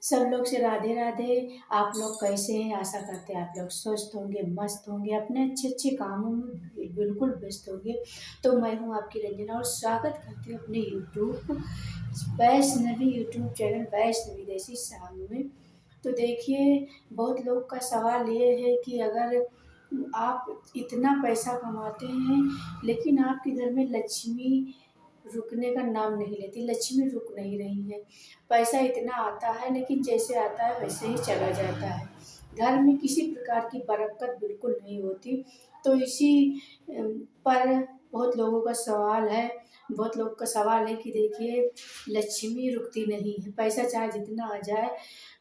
सब लोग से राधे राधे। आप लोग कैसे हैं? आशा करते हैं आप लोग स्वस्थ होंगे, मस्त होंगे, अपने अच्छे अच्छे कामों में बिल्कुल व्यस्त होंगे। तो मैं हूँ आपकी रंजना और स्वागत करती हूँ अपने YouTube Vaishnavi YouTube channel Vaishnavi देसी सॉन्ग में। तो देखिए, बहुत लोग का सवाल ये है कि अगर आप इतना पैसा कमाते हैं लेकिन आपके घर में लक्ष्मी रुकने का नाम नहीं लेती, लक्ष्मी रुक नहीं रही है। पैसा इतना आता है लेकिन जैसे आता है वैसे ही चला जाता है। घर में किसी प्रकार की बरकत बिल्कुल नहीं होती। तो इसी पर बहुत लोगों का सवाल है। बहुत लोग का सवाल है कि देखिए, लक्ष्मी रुकती नहीं है। पैसा चाहे जितना आ जाए,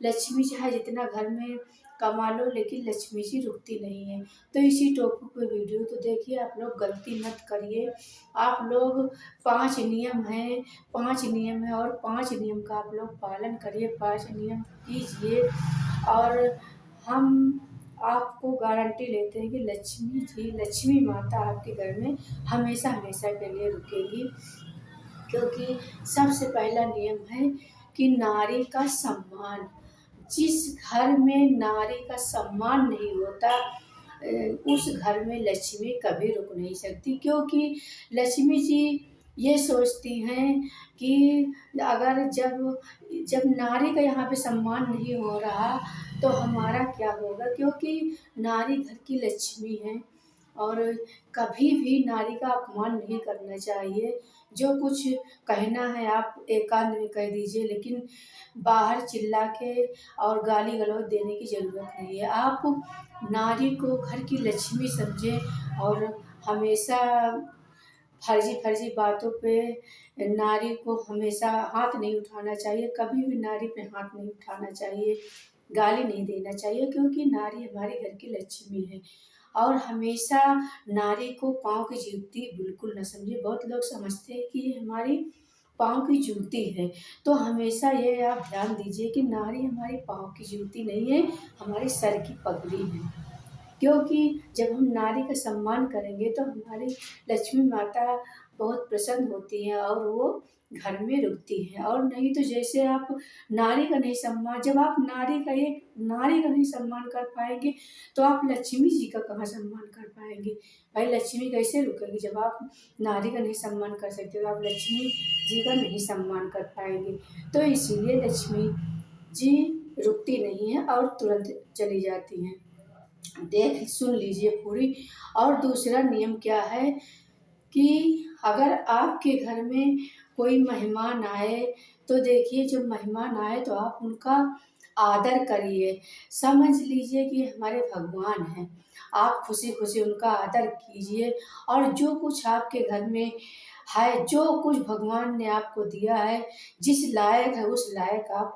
लक्ष्मी चाहे जितना घर में कमा लो, लेकिन लक्ष्मी जी रुकती नहीं है। तो इसी टॉपिक पे वीडियो। तो देखिए, आप लोग गलती मत करिए। आप लोग 5 नियम हैं, 5 नियम है और 5 नियम का आप लोग पालन करिए, 5 नियम कीजिए और हम आपको गारंटी लेते हैं कि लक्ष्मी जी, लक्ष्मी माता आपके घर में हमेशा हमेशा के लिए रुकेगी। क्योंकि सबसे पहला नियम है कि नारी का सम्मान। जिस घर में नारी का सम्मान नहीं होता, उस घर में लक्ष्मी कभी रुक नहीं सकती। क्योंकि लक्ष्मी जी ये सोचती हैं कि अगर जब जब नारी का यहाँ पे सम्मान नहीं हो रहा तो हमारा क्या होगा। क्योंकि नारी घर की लक्ष्मी है और कभी भी नारी का अपमान नहीं करना चाहिए। जो कुछ कहना है आप एकांत में कह दीजिए, लेकिन बाहर चिल्ला के और गाली गलौज देने की ज़रूरत नहीं है। आप नारी को घर की लक्ष्मी समझें और हमेशा फर्जी फर्जी बातों पे नारी को हमेशा हाथ नहीं उठाना चाहिए। कभी भी नारी पे हाथ नहीं उठाना चाहिए, गाली नहीं देना चाहिए। क्योंकि नारी हमारे घर की लक्ष्मी है और हमेशा नारी को पाँव की जूती बिल्कुल न समझे। बहुत लोग समझते हैं कि ये हमारी पाँव की जूती है। तो हमेशा ये आप ध्यान दीजिए कि नारी हमारी पाँव की जूती नहीं है, हमारे सर की पगड़ी है। क्योंकि जब हम नारी का सम्मान करेंगे तो हमारी लक्ष्मी माता बहुत प्रसन्न होती हैं और वो घर में रुकती हैं। और नहीं तो जैसे आप नारी का नहीं सम्मान, जब आप नारी का नहीं सम्मान कर पाएंगे तो आप लक्ष्मी जी का कहाँ सम्मान कर पाएंगे। भाई, लक्ष्मी कैसे रुकेगी जब आप नारी का नहीं सम्मान कर सकते, तो आप लक्ष्मी जी का नहीं सम्मान कर पाएंगे। तो इसीलिए लक्ष्मी जी रुकती नहीं है और तुरंत चली जाती हैं। देख सुन लीजिए पूरी। और दूसरा नियम क्या है कि अगर आपके घर में कोई मेहमान आए तो देखिए, जब मेहमान आए तो आप उनका आदर करिए। समझ लीजिए कि हमारे भगवान हैं। आप खुशी खुशी उनका आदर कीजिए और जो कुछ आपके घर में है, जो कुछ भगवान ने आपको दिया है, जिस लायक है उस लायक आप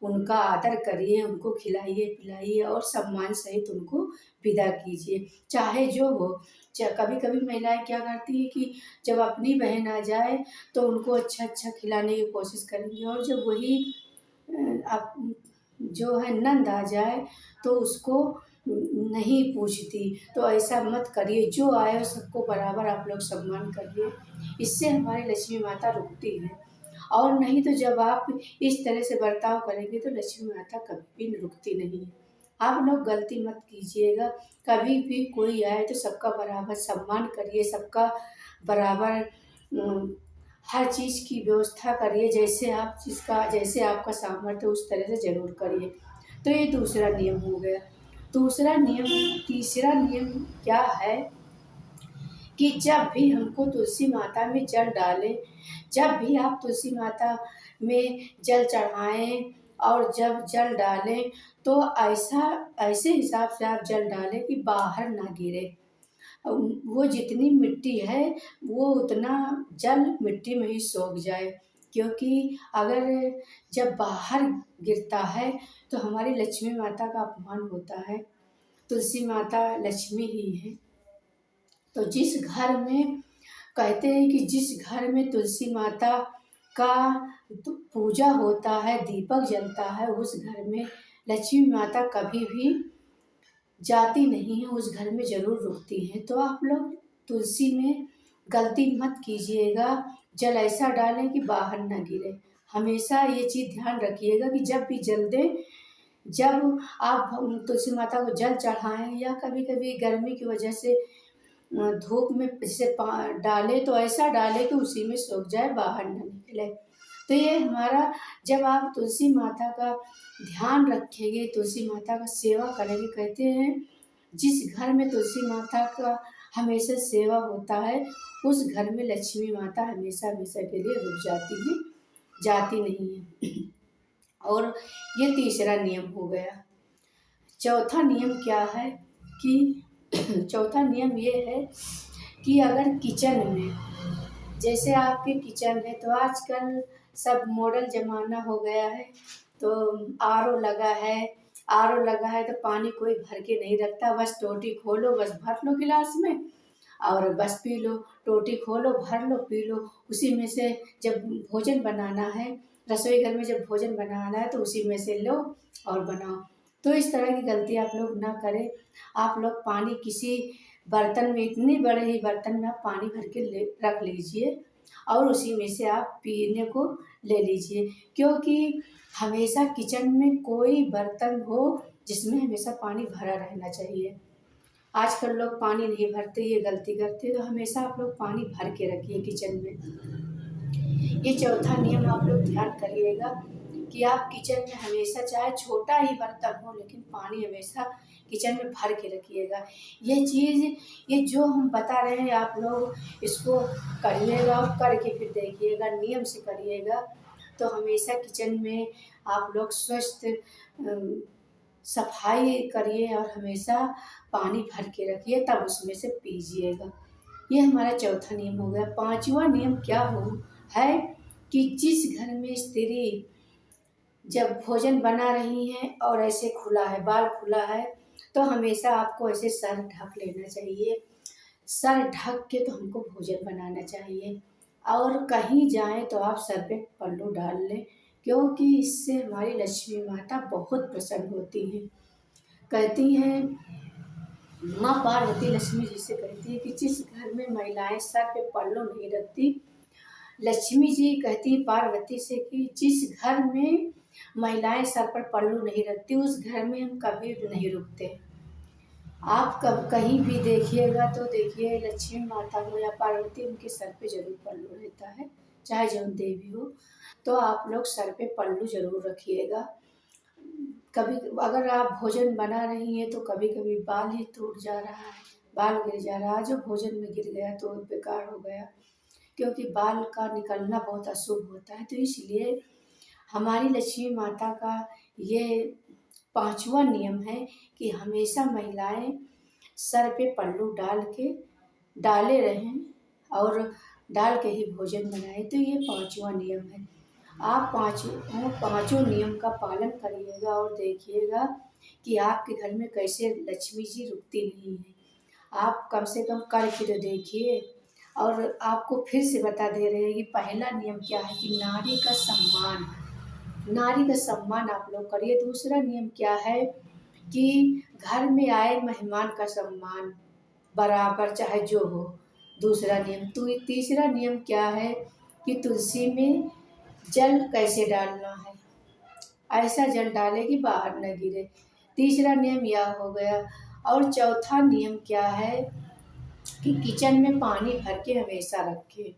उनका आदर करिए, उनको खिलाइए पिलाइए और सम्मान सहित उनको विदा कीजिए, चाहे जो हो। कभी कभी महिलाएं क्या करती है कि जब अपनी बहन आ जाए तो उनको अच्छा अच्छा खिलाने की कोशिश करेंगी और जब वही आप जो है नंद आ जाए तो उसको नहीं पूछती। तो ऐसा मत करिए, जो आए सबको बराबर आप लोग सम्मान करिए। इससे हमारी लक्ष्मी माता रुकती है। और नहीं तो जब आप इस तरह से बर्ताव करेंगे तो लक्ष्मी माता कभी भी रुकती नहीं है। आप लोग गलती मत कीजिएगा। कभी भी कोई आए तो सबका बराबर सम्मान करिए, सबका बराबर हर चीज़ की व्यवस्था करिए। जैसे आपका सामर्थ्य उस तरह से ज़रूर करिए। तो ये दूसरा नियम हो गया। तीसरा नियम क्या है कि जब भी हमको तुलसी माता में जल डालें, जब भी आप तुलसी माता में जल चढ़ाएं और जब जल डालें तो ऐसे हिसाब से आप जल डालें कि बाहर ना गिरे। वो जितनी मिट्टी है वो उतना जल मिट्टी में ही सोख जाए। क्योंकि अगर जब बाहर गिरता है तो हमारी लक्ष्मी माता का अपमान होता है। तुलसी माता लक्ष्मी ही है। तो जिस घर में कहते हैं कि जिस घर में तुलसी माता का पूजा होता है, दीपक जलता है, उस घर में लक्ष्मी माता कभी भी जाती नहीं है, उस घर में ज़रूर रुकती हैं। तो आप लोग तुलसी में गलती मत कीजिएगा, जल ऐसा डालें कि बाहर ना गिरे। हमेशा ये चीज़ ध्यान रखिएगा कि जब भी जल दें, जब आप तुलसी माता को जल चढ़ाएँ या कभी-कभी गर्मी की वजह से धूप में जैसे डालें तो ऐसा डालें कि उसी में सूख जाए, बाहर ना निकले। तो ये हमारा, जब आप तुलसी माता का ध्यान रखेंगे, तुलसी माता का सेवा करेंगे, कहते हैं जिस घर में तुलसी माता का हमेशा सेवा होता है, उस घर में लक्ष्मी माता हमेशा-हमेशा के लिए रुक जाती हैं, जाती नहीं हैं। और ये तीसरा नियम हो गया। चौथा नियम क्या है कि चौथा नियम ये है कि अगर किचन में, जैसे आपके किचन है तो आजकल सब मॉडल ज़माना हो गया है, तो आरओ लगा है। आरओ लगा है तो पानी कोई भर के नहीं रखता, बस टोटी खोलो, बस भर लो गिलास में और बस पी लो। टोटी खोलो, भर लो, पी लो। उसी में से जब भोजन बनाना है, रसोई घर में जब भोजन बनाना है तो उसी में से लो और बनाओ। तो इस तरह की गलती आप लोग ना करें। आप लोग पानी किसी बर्तन में, इतने बड़े ही बर्तन में आप पानी भर के रख लीजिए और उसी में से आप पीने को ले लीजिए। क्योंकि हमेशा किचन में कोई बर्तन हो जिसमें हमेशा पानी भरा रहना चाहिए। आजकल लोग पानी नहीं भरते, ये गलती करते, तो हमेशा आप लोग पानी भर के रखिए किचन में। ये चौथा नियम आप लोग ध्यान करिएगा कि आप किचन में हमेशा, चाहे छोटा ही बर्तन हो, लेकिन पानी हमेशा किचन में भर के रखिएगा। ये चीज़, ये जो हम बता रहे हैं आप लोग इसको करिएगा और करके फिर देखिएगा, नियम से करिएगा तो हमेशा किचन में आप लोग स्वस्थ सफाई करिए और हमेशा पानी भर के रखिए, तब उसमें से पीजिएगा। ये हमारा चौथा नियम हो गया। पाँचवा नियम क्या है कि जिस घर में स्त्री जब भोजन बना रही हैं और ऐसे खुला है, बाल खुला है, तो हमेशा आपको ऐसे सर ढक लेना चाहिए। सर ढक के तो हमको भोजन बनाना चाहिए और कहीं जाएँ तो आप सर पे पल्लू डाल लें, क्योंकि इससे हमारी लक्ष्मी माता बहुत प्रसन्न होती हैं। कहती हैं माँ पार्वती लक्ष्मी जी से कहती है कि जिस घर में महिलाएँ सर पे पल्लू नहीं रखती, लक्ष्मी जी कहती है पार्वती से कि जिस घर में महिलाएँ सर पर पल्लू नहीं रखती, उस घर में हम कभी भी नहीं रुकते। आप कब कहीं भी देखिएगा तो देखिए लक्ष्मी माता हो या पार्वती, उनके सर पे ज़रूर पल्लू रहता है, चाहे जौन देवी हो। तो आप लोग सर पे पल्लू ज़रूर रखिएगा। कभी अगर आप भोजन बना रही हैं तो कभी-कभी बाल ही टूट जा रहा है, बाल गिर जा रहा है, जो भोजन में गिर गया तो बेकार हो गया, क्योंकि बाल का निकलना बहुत अशुभ होता है। तो इसलिए हमारी लक्ष्मी माता का ये पाँचवा नियम है कि हमेशा महिलाएँ सर पे पल्लू डाले रहें और डाल के ही भोजन बनाएँ। तो ये पाँचवा नियम है। आप पाँचों नियम का पालन करिएगा और देखिएगा कि आपके घर में कैसे लक्ष्मी जी रुकती नहीं हैं। आप कम से कम करके तो देखिए। और आपको फिर से बता दे रहे हैं कि पहला नियम क्या है कि नारी का सम्मान। नारी का सम्मान आप लोग करिए। दूसरा नियम क्या है कि घर में आए मेहमान का सम्मान बराबर चाहे जो हो। दूसरा नियम। तो तीसरा नियम क्या है कि तुलसी में जल कैसे डालना है, ऐसा जल डालें कि बाहर न गिरे। तीसरा नियम यह हो गया। और चौथा नियम क्या है कि किचन में पानी भर के हमेशा रखें।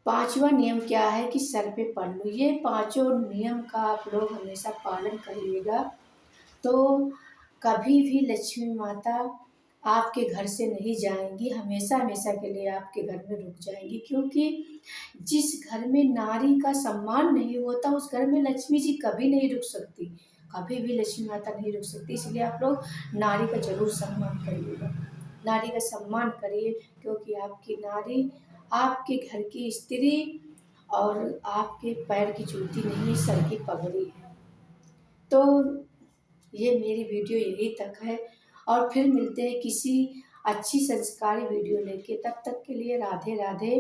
पाँचवा नियम क्या है कि सर पे पल्लू। ये पाँचों नियम का आप लोग हमेशा पालन करिएगा तो कभी भी लक्ष्मी माता आपके घर से नहीं जाएंगी, हमेशा-हमेशा के लिए आपके घर में रुक जाएंगी। क्योंकि जिस घर में नारी का सम्मान नहीं होता, उस घर में लक्ष्मी जी कभी नहीं रुक सकती, कभी भी लक्ष्मी माता नहीं रुक सकती। इसलिए आप लोग नारी का ज़रूर सम्मान करिएगा, नारी का सम्मान करिए, क्योंकि आपकी नारी आपके घर की स्त्री और आपके पैर की जूती नहीं, सर की पगड़ी है। तो ये मेरी वीडियो यहीं तक है और फिर मिलते हैं किसी अच्छी संस्कारी वीडियो लेके। तब तक के लिए राधे राधे।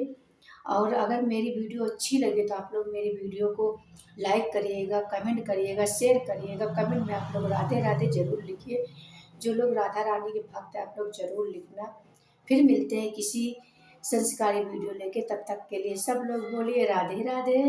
और अगर मेरी वीडियो अच्छी लगे तो आप लोग मेरी वीडियो को लाइक करिएगा, कमेंट करिएगा, शेयर करिएगा। कमेंट में आप लोग राधे राधे ज़रूर लिखिए। जो लोग राधा रानी के भक्त हैं आप लोग ज़रूर लिखना। फिर मिलते हैं किसी संस्कारी वीडियो लेके। तब तक के लिए सब लोग बोलिए राधे राधे।